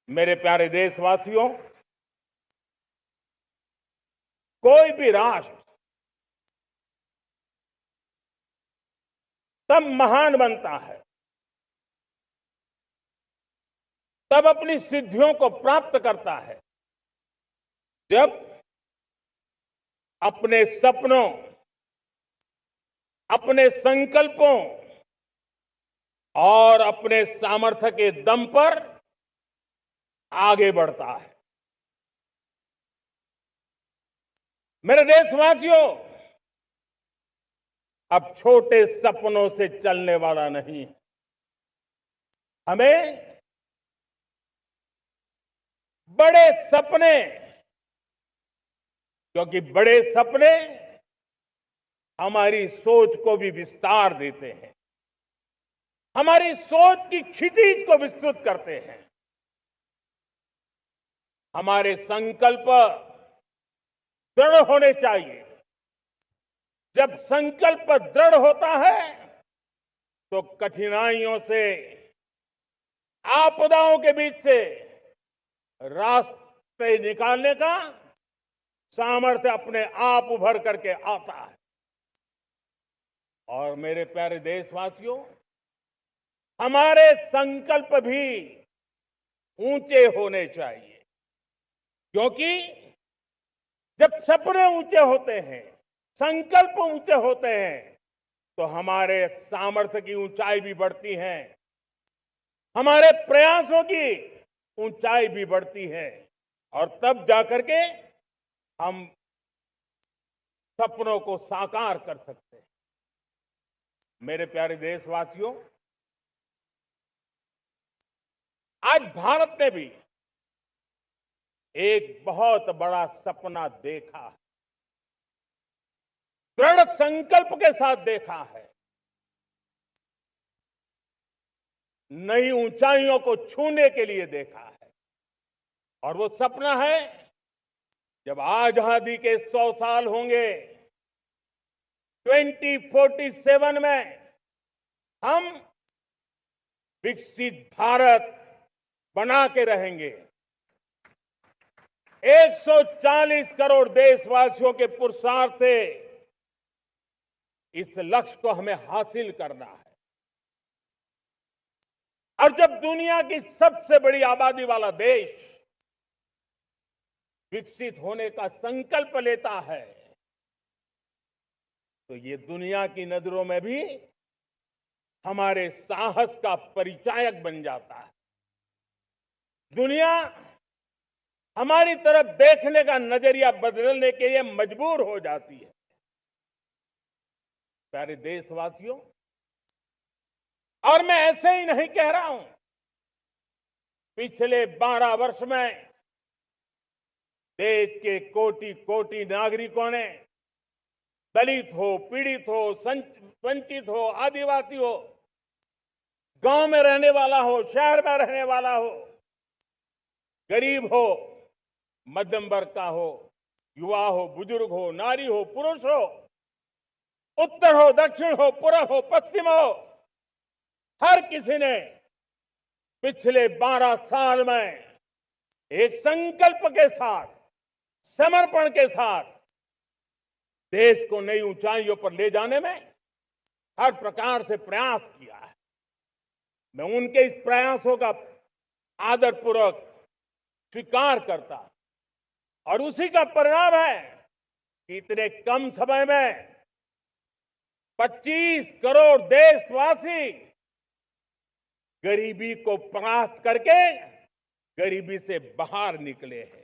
मेरे प्यारे देशवासियों, कोई भी राष्ट्र तब महान बनता है, तब अपनी सिद्धियों को प्राप्त करता है, जब अपने सपनों, अपने संकल्पों और अपने सामर्थ्य के दम पर आगे बढ़ता है। मेरे देशवासियों, अब छोटे सपनों से चलने वाला नहीं, हमें बड़े सपने, क्योंकि बड़े सपने हमारी सोच को भी विस्तार देते हैं, हमारी सोच की क्षितिज को विस्तृत करते हैं, हमारे संकल्प दृढ़ होने चाहिए। जब संकल्प दृढ़ होता है तो कठिनाइयों से, आपदाओं के बीच से रास्ते निकालने का सामर्थ्य अपने आप उभर करके आता है। और मेरे प्यारे देशवासियों, हमारे संकल्प भी ऊंचे होने चाहिए, क्योंकि जब सपने ऊंचे होते हैं, संकल्प ऊंचे होते हैं, तो हमारे सामर्थ्य की ऊंचाई भी बढ़ती है, हमारे प्रयासों की ऊंचाई भी बढ़ती है, और तब जाकर के हम सपनों को साकार कर सकते हैं। मेरे प्यारे देशवासियों, आज भारत ने भी एक बहुत बड़ा सपना देखा है, दृढ़ संकल्प के साथ देखा है, नई ऊंचाइयों को छूने के लिए देखा है। और वो सपना है, जब आजादी के 100 साल होंगे, 2047 में हम विकसित भारत बना के रहेंगे। 140 करोड़ देशवासियों के पुरुषार्थ से इस लक्ष्य को हमें हासिल करना है। और जब दुनिया की सबसे बड़ी आबादी वाला देश विकसित होने का संकल्प लेता है, तो ये दुनिया की नजरों में भी हमारे साहस का परिचायक बन जाता है। दुनिया हमारी तरफ देखने का नजरिया बदलने के लिए मजबूर हो जाती है। प्यारे देशवासियों, और मैं ऐसे ही नहीं कह रहा हूं, पिछले 12 वर्ष में देश के कोटि कोटि नागरिकों ने, दलित हो, पीड़ित हो, वंचित हो, आदिवासी हो, गांव में रहने वाला हो, शहर में रहने वाला हो, गरीब हो, मध्यम वर्ग का हो, युवा हो, बुजुर्ग हो, नारी हो, पुरुष हो, उत्तर हो, दक्षिण हो, पूर्व हो, पश्चिम हो, हर किसी ने पिछले 12 साल में एक संकल्प के साथ, समर्पण के साथ देश को नई ऊंचाइयों पर ले जाने में हर प्रकार से प्रयास किया है। मैं उनके इस प्रयासों का आदरपूर्वक स्वीकार करता, और उसी का परिणाम है कि इतने कम समय में 25 करोड़ देशवासी गरीबी को परास्त करके गरीबी से बाहर निकले हैं।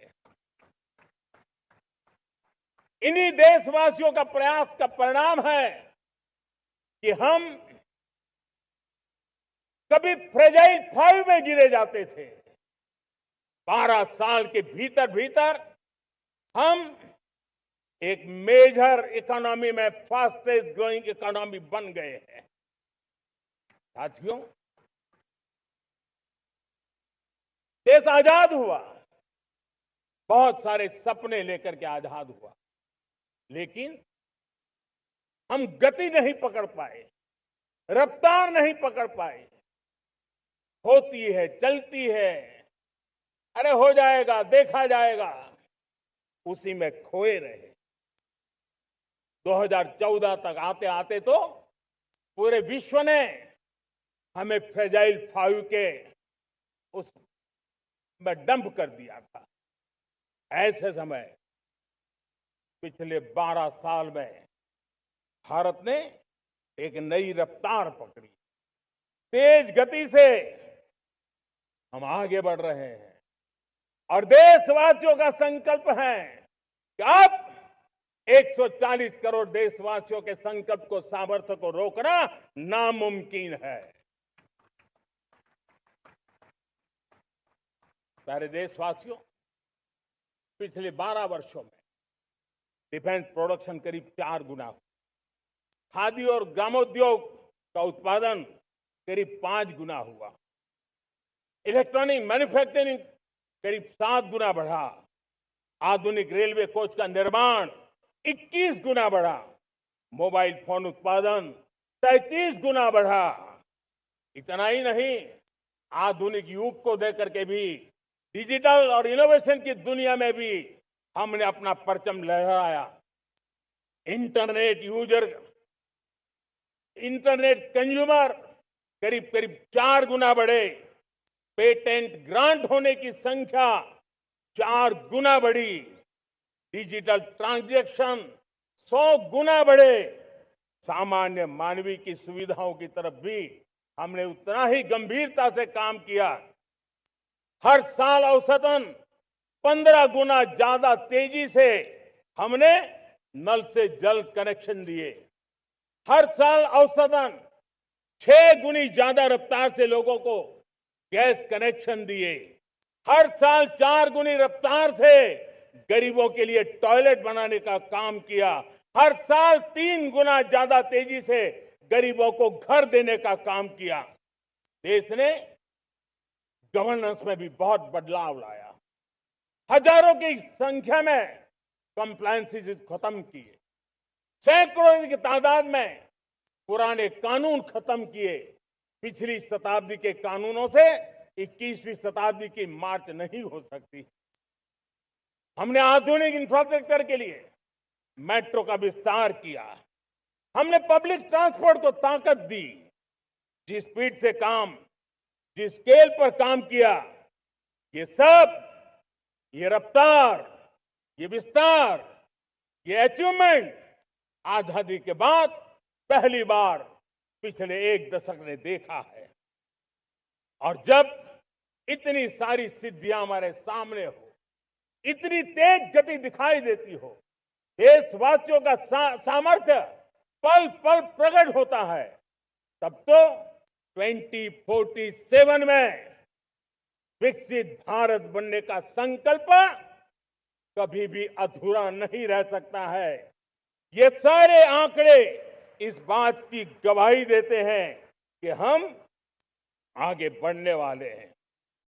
इन्हीं देशवासियों का प्रयास का परिणाम है कि हम कभी फ्रेजाइल 5 में गिरे जाते थे, 12 साल के भीतर भीतर हम एक मेजर इकोनॉमी में फास्टेस्ट ग्रोइंग इकोनॉमी बन गए हैं। साथियों, देश आजाद हुआ, बहुत सारे सपने लेकर के आजाद हुआ, लेकिन हम गति नहीं पकड़ पाए, रफ्तार नहीं पकड़ पाए। होती है, चलती है, अरे हो जाएगा, देखा जाएगा, उसी में खोए रहे। 2014 तक आते आते तो पूरे विश्व ने हमें फ्रेजाइल 5 के उस में डंप कर दिया था। ऐसे समय पिछले 12 साल में भारत ने एक नई रफ्तार पकड़ी। तेज गति से हम आगे बढ़ रहे हैं और देशवासियों का संकल्प है कि अब 140 करोड़ देशवासियों के संकल्प को, सामर्थ्य को रोकना नामुमकिन है। प्यारे देशवासियों, पिछले 12 वर्षों में डिफेंस प्रोडक्शन करीब 4 गुना हुआ। खादी और ग्रामोद्योग का उत्पादन करीब 5 गुना हुआ। इलेक्ट्रॉनिक मैन्युफैक्चरिंग करीब 7 गुना बढ़ा। आधुनिक रेलवे कोच का निर्माण 21 गुना बढ़ा। मोबाइल फोन उत्पादन 33 गुना बढ़ा। इतना ही नहीं, आधुनिक युग को देकर के भी डिजिटल और इनोवेशन की दुनिया में भी हमने अपना परचम लहराया। इंटरनेट कंज्यूमर करीब करीब 4 गुना बढ़े। पेटेंट ग्रांट होने की संख्या 4 गुना बढ़ी। डिजिटल ट्रांजैक्शन 100 गुना बढ़े। सामान्य मानवीय की सुविधाओं की तरफ भी हमने उतना ही गंभीरता से काम किया। हर साल औसतन 15 गुना ज्यादा तेजी से हमने नल से जल कनेक्शन दिए। हर साल औसतन 6 गुनी ज्यादा रफ्तार से लोगों को गैस कनेक्शन दिए। हर साल 4 गुनी रफ्तार से गरीबों के लिए टॉयलेट बनाने का काम किया। हर साल 3 गुना ज्यादा तेजी से गरीबों को घर देने का काम किया। देश ने गवर्नेंस में भी बहुत बदलाव लाया। हजारों की संख्या में कंप्लायंसेस खत्म किए। सैकड़ों की तादाद में पुराने कानून खत्म किए। पिछली शताब्दी के कानूनों से 21वीं शताब्दी की मार्च नहीं हो सकती। हमने आधुनिक इंफ्रास्ट्रक्चर के लिए मेट्रो का विस्तार किया। हमने पब्लिक ट्रांसपोर्ट को ताकत दी। जिस स्पीड से काम, जिस स्केल पर काम किया, ये सब, ये रफ्तार, ये विस्तार, ये अचीवमेंट आजादी के बाद पहली बार पिछले 1 दशक ने देखा है। और जब इतनी सारी सिद्धियां हमारे सामने हो, इतनी तेज गति दिखाई देती हो, देशवासियों का सामर्थ्य पल पल प्रकट होता है, तब तो 2047 में विकसित भारत बनने का संकल्प कभी भी अधूरा नहीं रह सकता है। ये सारे आंकड़े इस बात की गवाही देते हैं कि हम आगे बढ़ने वाले हैं।